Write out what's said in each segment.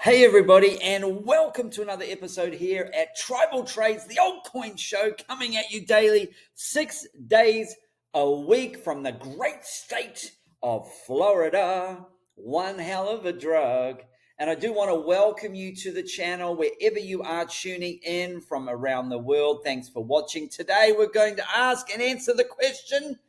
Hey everybody, and welcome to another episode here at Tribal Trades, the Altcoin show, coming at you daily, 6 days a week from the great state of Florida. One hell of a drug. And I do want to welcome you to the channel wherever you are tuning in from around the world. Thanks for watching. Today we're going to ask and answer the question,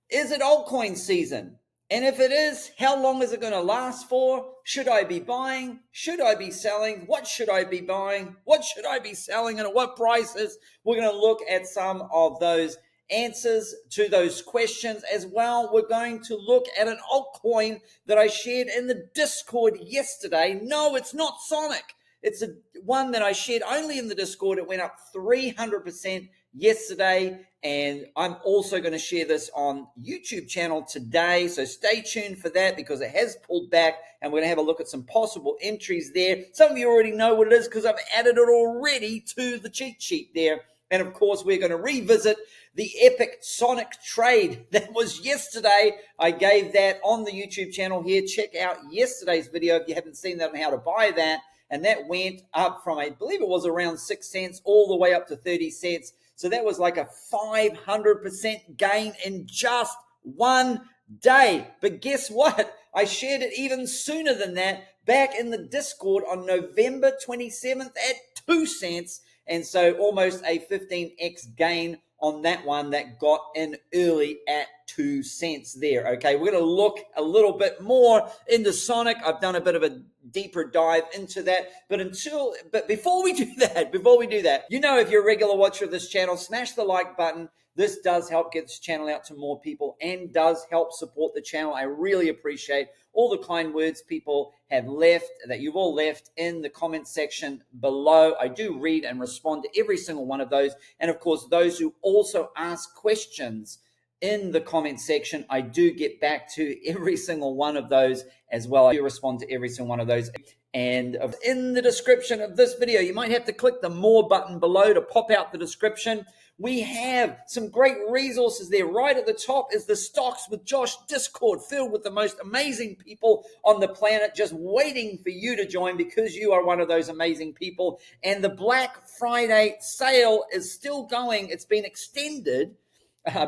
is it altcoin season? And if it is, how long is it going to last for? Should I be buying? Should I be selling? What should I be buying? What should I be selling? And at what prices? We're going to look at some of those answers to those questions as well. We're going to look at an altcoin that I shared in the Discord yesterday. No, it's not Sonic. It's one that I shared only in the Discord. It went up 300% yesterday, and I'm also going to share this on YouTube channel today, so stay tuned for that because it has pulled back, and we're going to have a look at some possible entries there. Some of you already know what it is because I've added it already to the cheat sheet there. And of course, we're going to revisit the epic Sonic trade that was yesterday. I gave that on the YouTube channel here. Check out yesterday's video if you haven't seen that on how to buy that. And that went up from, I believe it was around 6 cents all the way up to 30 cents. So that was like a 500% gain in just one day. But guess what? I shared it even sooner than that back in the Discord on November 27th at 2 cents. And so almost a 15x gain on that one that got in early at 2 cents there. Okay, we're going to look a little bit more into Sonic. I've done a bit of a deeper dive into that, but before we do that, you know, if you're a regular watcher of this channel, smash the like button. This does help get this channel out to more people and does help support the channel. I really appreciate all the kind words people have left, that you've all left in the comment section below. I do read and respond to every single one of those. And of course, those who also ask questions in the comment section, I do get back to every single one of those as well. I do respond to every single one of those. And in the description of this video, you might have to click the more button below to pop out the description. We have some great resources there. Right at the top is the Stocks with Josh Discord, filled with the most amazing people on the planet, just waiting for you to join because you are one of those amazing people. And the Black Friday sale is still going. It's been extended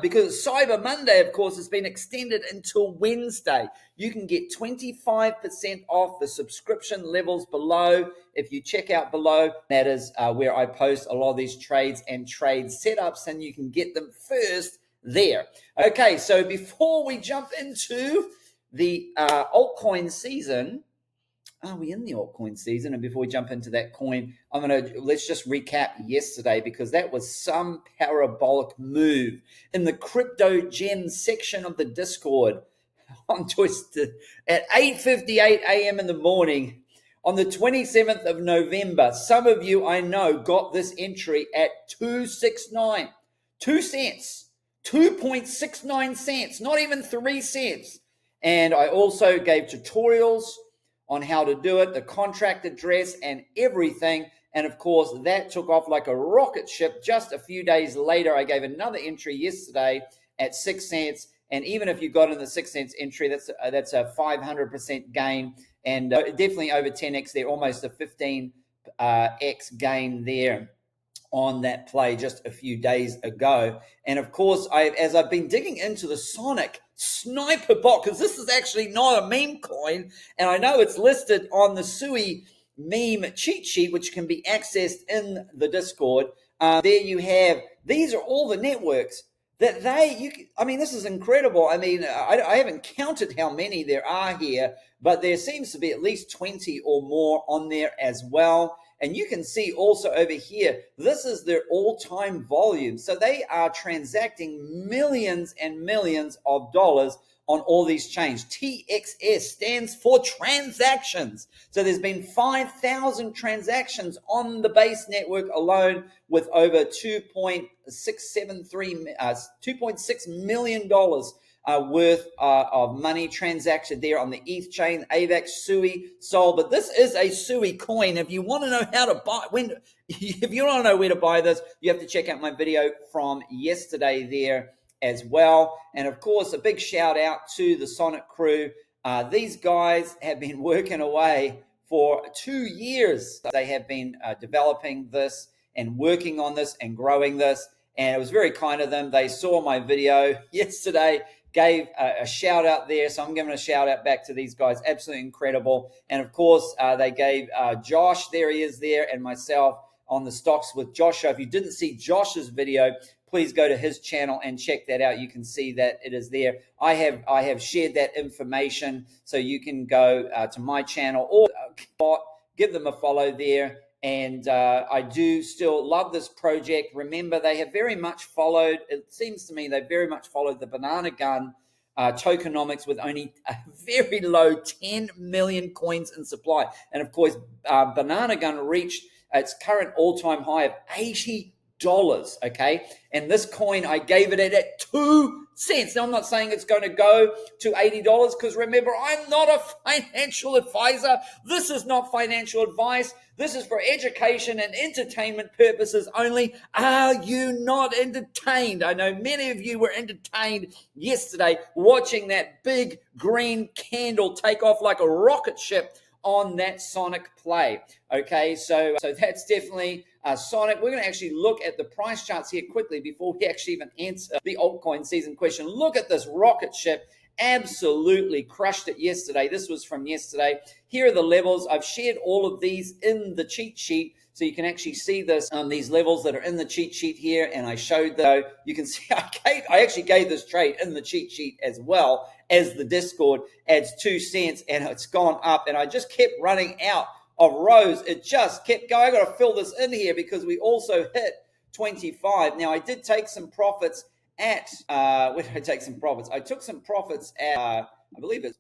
because Cyber Monday, of course, has been extended until Wednesday. You can get 25% off the subscription levels below. If you check out below, that is where I post a lot of these trades and trade setups, and you can get them first there. Okay, so before we jump into the altcoin season, are we in the altcoin season? And before we jump into that coin, let's just recap yesterday because that was some parabolic move in the crypto gems section of the Discord on Twitter at 8:58 a.m. in the morning on the 27th of November. Some of you I know got this entry at 269, 2 cents, 2.69 cents, not even 3 cents. And I also gave tutorials on how to do it, the contract address and everything. And of course, that took off like a rocket ship. Just a few days later, I gave another entry yesterday at 6 cents. And even if you got in the 6 cents entry, that's a 500% gain, and definitely over 10x there, almost a 15x gain there on that play just a few days ago. And of course, as I've been digging into the Sonic Sniper bot, because this is actually not a meme coin, and I know it's listed on the Sui meme cheat sheet, which can be accessed in the Discord. There you have, these are all the networks that this is incredible. I mean, I haven't counted how many there are here, but there seems to be at least 20 or more on there as well. And you can see also over here, this is their all-time volume. So they are transacting millions and millions of dollars on all these chains. TXS stands for transactions. So there's been 5,000 transactions on the base network alone, with over $2.6 million worth of money transacted there on the ETH chain, AVAX, Sui, Sol. But this is a Sui coin. If you want to know how to buy, if you don't know where to buy this, you have to check out my video from yesterday there as well. And of course, a big shout out to the Sonic crew. These guys have been working away for 2 years. They have been developing this and working on this and growing this, and it was very kind of them. They saw my video yesterday, gave a shout out there, so I'm giving a shout out back to these guys. Absolutely incredible. And of course, they gave Josh, there he is there, and myself on the stocks with Josh. So if you didn't see Josh's video, please go to his channel and check that out. You can see that it is there. I have shared that information, so you can go to my channel or give them a follow there. And I do still love this project. Remember, they have very much followed, it seems to me, they very much followed the Banana Gun tokenomics with only a very low 10 million coins in supply. And of course, Banana Gun reached its current all-time high of $80. Okay, and this coin, I gave it at 2 cents. Now, I'm not saying it's going to go to $80 because remember, I'm not a financial advisor. This is not financial advice. This is for education and entertainment purposes only. Are you not entertained? I know many of you were entertained yesterday watching that big green candle take off like a rocket ship on that Sonic play. Okay, so that's definitely Sonic. We're going to actually look at the price charts here quickly before we actually even answer the altcoin season question. Look at this rocket ship. Absolutely crushed it yesterday. This was from yesterday. Here are the levels. I've shared all of these in the cheat sheet, so you can actually see this, these levels that are in the cheat sheet here, and I showed though. You can see I actually gave this trade in the cheat sheet as well as the Discord adds 2 cents, and it's gone up, and I just kept running out of rows. It just kept going. I got to fill this in here because we also hit 25. Now, I did take some profits at, where did I take some profits? I took some profits at, I believe it's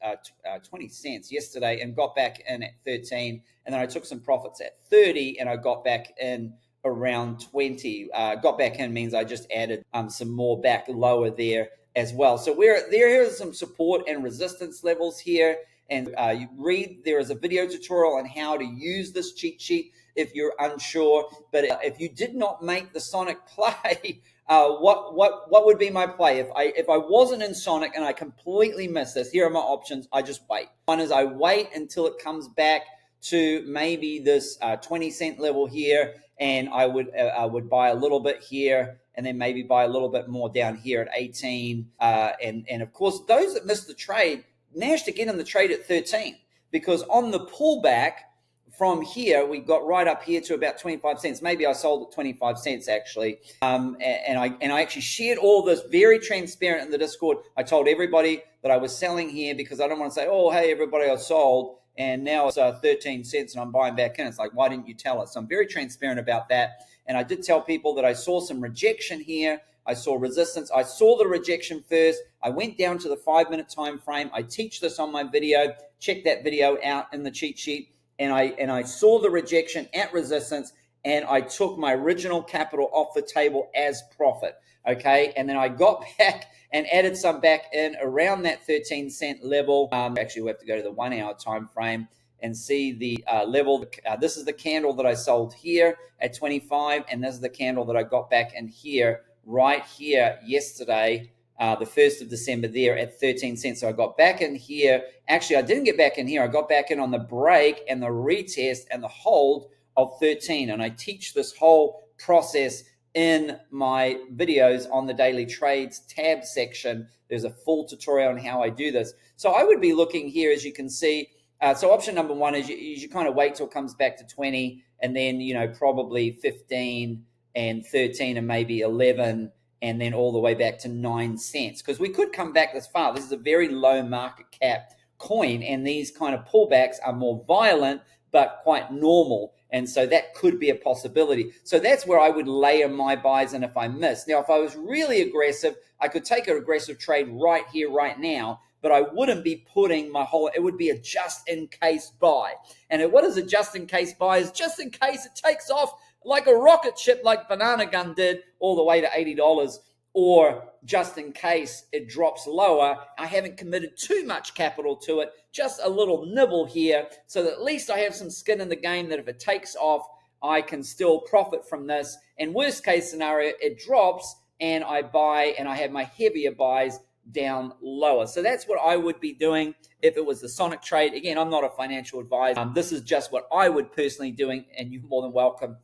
20 cents yesterday and got back in at 13. And then I took some profits at 30 and I got back in around 20. Got back in means I just added some more back lower there as well. So there are some support and resistance levels here. And you read, there is a video tutorial on how to use this cheat sheet if you're unsure. But if you did not make the Sonic play, what would be my play? If I wasn't in Sonic and I completely missed this, here are my options. I just wait. One is I wait until it comes back to maybe this 20 cent level here, and I would buy a little bit here, and then maybe buy a little bit more down here at 18. And of course, those that missed the trade managed to get in the trade at 13, because on the pullback from here, we got right up here to about 25 cents. Maybe I sold at 25 cents actually. And I actually shared all this very transparent in the Discord. I told everybody that I was selling here because I don't want to say, oh, hey, everybody, I sold, and now it's 13 cents and I'm buying back in. It's like, why didn't you tell us? So I'm very transparent about that. And I did tell people that I saw some rejection here. I saw resistance. I saw the rejection first. I went down to the 5-minute time frame. I teach this on my video. Check that video out in the cheat sheet. And I saw the rejection at resistance, and I took my original capital off the table as profit. Okay, and then I got back and added some back in around that 13 cent level. Actually, we have to go to the 1 hour time frame and see the level. This is the candle that I sold here at 25, and this is the candle that I got back in here, right here yesterday, the 1st of December there at 13 cents. So I got back in here. Actually, I didn't get back in here. I got back in on the break and the retest and the hold of 13. And I teach this whole process in my videos on the daily trades tab section. There's a full tutorial on how I do this. So I would be looking here, as you can see. So option number one is you kind of wait till it comes back to 20, and then, probably 15 and 13 and maybe 11, and then all the way back to 9 cents, because we could come back this far. This is a very low market cap coin, and these kind of pullbacks are more violent but quite normal, and so that could be a possibility. So that's where I would layer my buys in if I miss. Now, if I was really aggressive, I could take an aggressive trade right here, right now, but I wouldn't be putting my whole, it would be a just-in-case buy. And what is a just-in-case buy? Is just in case it takes off like a rocket ship like Banana Gun did all the way to $80, or just in case it drops lower. I haven't committed too much capital to it, just a little nibble here, so that at least I have some skin in the game, that if it takes off, I can still profit from this. And worst case scenario, it drops and I buy, and I have my heavier buys down lower. So that's what I would be doing if it was the Sonic trade. Again, I'm not a financial advisor. This is just what I would personally doing, and you're more than welcome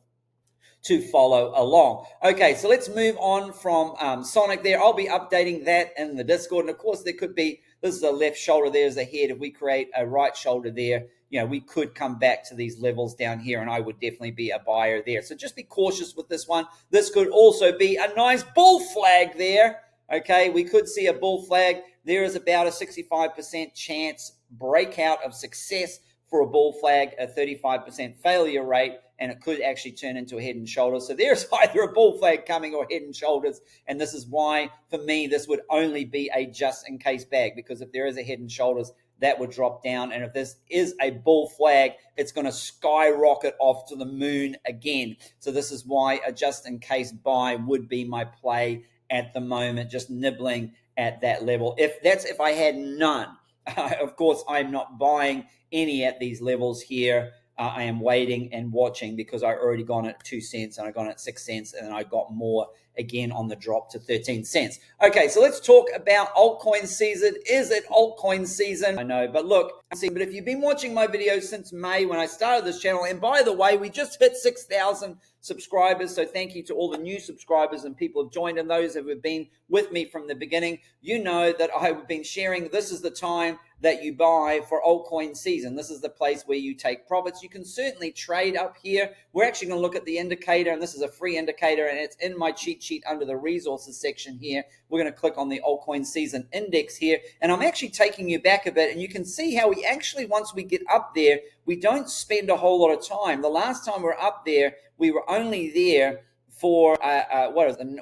to follow along. Okay, so let's move on from Sonic there. I'll be updating that in the Discord. And of course, there could be, this is a left shoulder, there's a head. If we create a right shoulder there, we could come back to these levels down here, and I would definitely be a buyer there. So just be cautious with this one. This could also be a nice bull flag there. Okay, we could see a bull flag. There is about a 65% chance breakout of success for a bull flag, a 35% failure rate, and it could actually turn into a head and shoulders. So there's either a bull flag coming or head and shoulders, and this is why, for me, this would only be a just-in-case bag, because if there is a head and shoulders, that would drop down, and if this is a bull flag, it's going to skyrocket off to the moon again. So this is why a just-in-case buy would be my play at the moment, just nibbling at that level. If I had none. Of course, I'm not buying any at these levels here. I am waiting and watching, because I already gone at 2 cents and I gone at 6 cents, and then I got more again on the drop to 13 cents. Okay, so let's talk about altcoin season. Is it altcoin season? I know, but look, but if you've been watching my videos since May when I started this channel, and by the way, we just hit 6,000 subscribers, so thank you to all the new subscribers and people who have joined, and those who have been with me from the beginning. You know that I've been sharing, this is the time that you buy for altcoin season. This is the place where you take profits. You can certainly trade up here. We're actually going to look at the indicator, and this is a free indicator, and it's in my cheat sheet under the resources section here. We're going to click on the altcoin season index here, and I'm actually taking you back a bit, and you can see how we actually, once we get up there, we don't spend a whole lot of time. The last time we were up there, we were only there for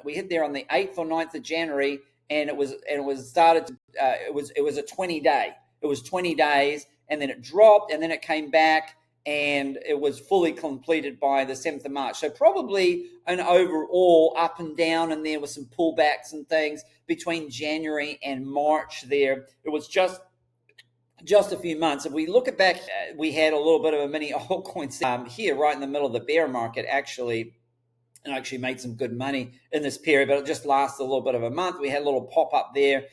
we hit there on the 8th or 9th of January, and it was a 20-day. It was 20 days, and then it dropped, and then it came back, and it was fully completed by the 7th of March. So probably an overall up and down, and there were some pullbacks and things between January and March there. It was just a few months. If we look at back, we had a little bit of a mini altcoin here right in the middle of the bear market, actually. And actually made some good money in this period, but it just lasted a little bit of a month. We had a little pop up there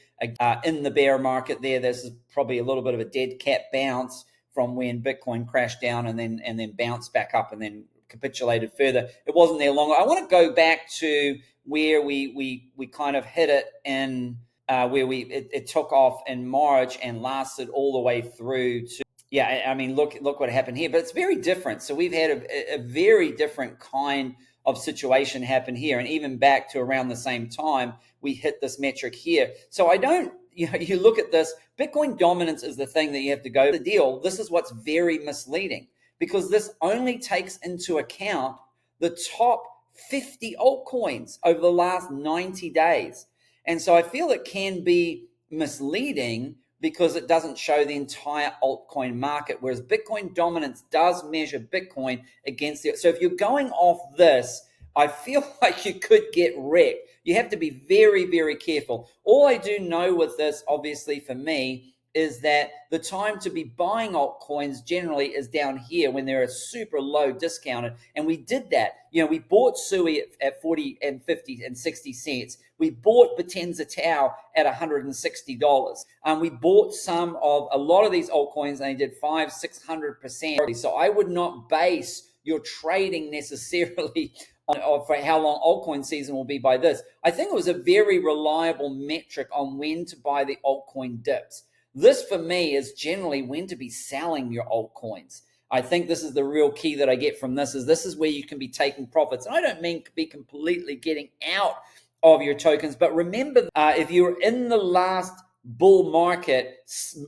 in the bear market there. This is probably a little bit of a dead cat bounce from when Bitcoin crashed down and then bounced back up and then capitulated further. It wasn't there long. I want to go back to where we kind of hit it in where it took off in March and lasted all the way through to. Yeah, I mean, look what happened here, but it's very different. So we've had a very different kind of situation happen here, and even back to around the same time we hit this metric here. So I don't, you look at this, Bitcoin dominance is the thing that you have to go. The deal, this is what's very misleading, because this only takes into account the top 50 altcoins over the last 90 days. And so I feel it can be misleading because it doesn't show the entire altcoin market, whereas Bitcoin dominance does measure Bitcoin against it. So if you're going off this, I feel like you could get wrecked. You have to be very, very careful. All I do know with this, obviously for me, is that the time to be buying altcoins generally is down here when they're super low discounted. And we did that. We bought Sui at 40 and 50 and 60 cents. We bought Potenza Tau at $160. We bought some of a lot of these altcoins, and they did 500-600%. So I would not base your trading necessarily on for how long altcoin season will be by this. I think it was a very reliable metric on when to buy the altcoin dips. This, for me, is generally when to be selling your altcoins. I think this is the real key that I get from this is where you can be taking profits. And I don't mean be completely getting out of your tokens, but remember, if you were in the last bull market,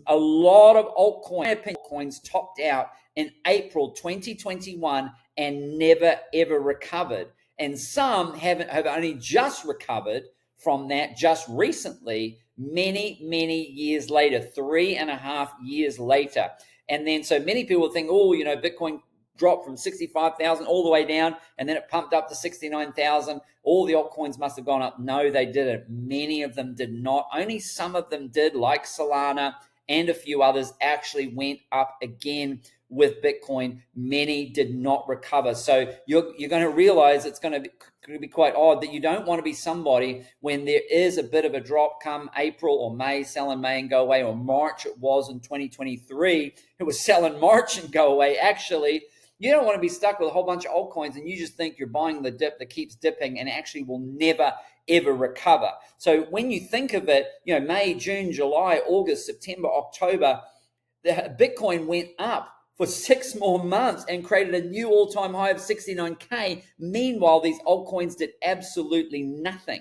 a lot of altcoins topped out in April 2021 and never, ever recovered. And some have only just recovered from that just recently, many, many years later, 3.5 years later. And then so many people think, Bitcoin dropped from 65,000 all the way down, and then it pumped up to 69,000. All the altcoins must have gone up. No, they didn't. Many of them did not. Only some of them did, like Solana and a few others actually went up again with Bitcoin, many did not recover. So you're going to realize it's going to be quite odd that you don't want to be somebody when there is a bit of a drop come April or May, sell in May and go away, or March it was in 2023. It was sell in March and go away. Actually, you don't want to be stuck with a whole bunch of altcoins and you just think you're buying the dip that keeps dipping and actually will never, ever recover. So when you think of it, May, June, July, August, September, October, the Bitcoin went up for 6 more months and created a new all-time high of 69K. Meanwhile, these altcoins did absolutely nothing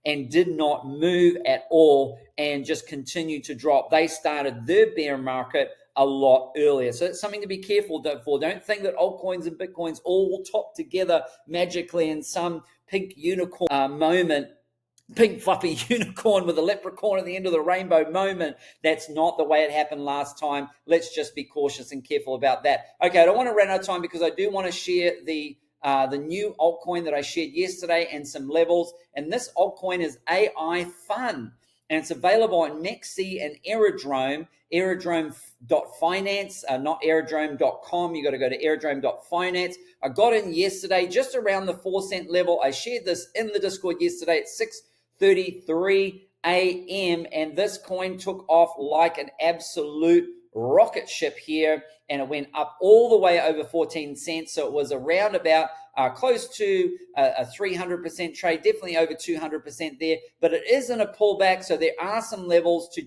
and did not move at all and just continued to drop. They started their bear market a lot earlier. So it's something to be careful for. Don't think that altcoins and Bitcoins all will top together magically in some pink unicorn moment, pink fluffy unicorn with a leprechaun at the end of the rainbow moment. That's not the way it happened last time. Let's just be cautious and careful about that. Okay, I don't want to run out of time because I do want to share the new altcoin that I shared yesterday and some levels. And this altcoin is AI Fun. And it's available on Mexi and Aerodrome, aerodrome.finance, not aerodrome.com. You got to go to aerodrome.finance. I got in yesterday just around the 4 cent level. I shared this in the Discord yesterday at 6:33 a.m. And this coin took off like an absolute rocket ship here, and it went up all the way over 14 cents. So it was around about close to a 300% trade, definitely over 200% there, but it is in a pullback. So there are some levels to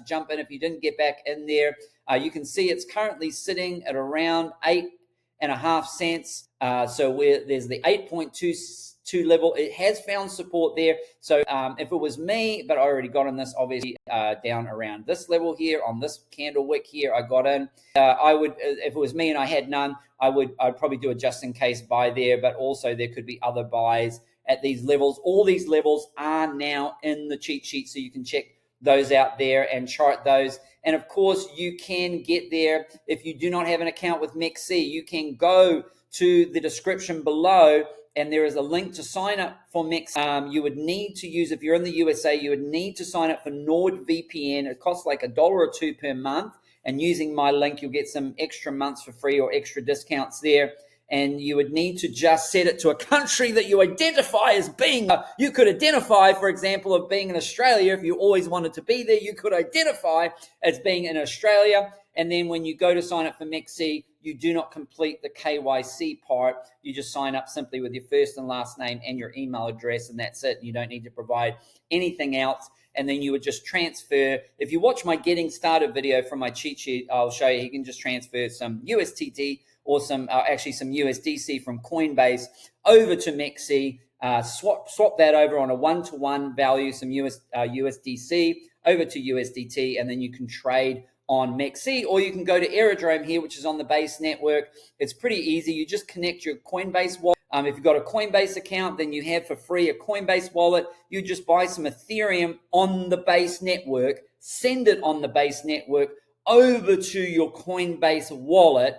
jump in if you didn't get back in there. You can see it's currently sitting at around 8.5 cents. So there's the 8.22 level. It has found support there. So if it was me, but I already got in this, obviously down around this level here on this candle wick here, I got in. I would, if it was me and I had none, I'd probably do a just in case buy there, but also there could be other buys at these levels. All these levels are now in the cheat sheet, so you can check those out there and chart those. And of course, you can get there if you do not have an account with Mexi. You can go to the description below, and there is a link to sign up for Mexi. You would need to use, if you're in the USA, you would need to sign up for NordVPN. It costs like $1 or $2 per month. And using my link, you'll get some extra months for free or extra discounts there. And you would need to just set it to a country that you identify as being. You could identify, for example, of being in Australia. If you always wanted to be there, you could identify as being in Australia. And then when you go to sign up for Mexi, you do not complete the KYC part. You just sign up simply with your first and last name and your email address, and that's it. You don't need to provide anything else. And then you would just transfer. If you watch my getting started video from my cheat sheet, I'll show you can just transfer some USDT or some USDC from Coinbase over to Mexi, swap that over on a one-to-one value, some USDC over to USDT, and then you can trade on Mexi, or you can go to Aerodrome here, which is on the Base network. It's pretty easy. You just connect your Coinbase wallet. If you've got a Coinbase account, then you have for free a Coinbase wallet. You just buy some Ethereum on the Base network, send it on the Base network over to your Coinbase wallet,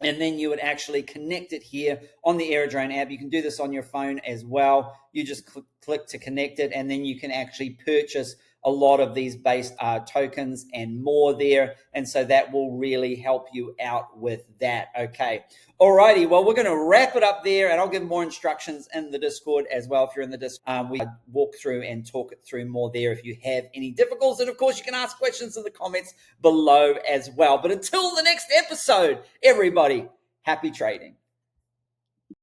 and then you would actually connect it here on the Aerodrome app. You can do this on your phone as well. You just click to connect it, and then you can actually purchase a lot of these Base tokens and more there. And so that will really help you out with that. Okay. Alrighty. Well, we're going to wrap it up there, and I'll give more instructions in the Discord as well. If you're in the Discord, we walk through and talk it through more there if you have any difficulties. And of course, you can ask questions in the comments below as well. But until the next episode, everybody, happy trading.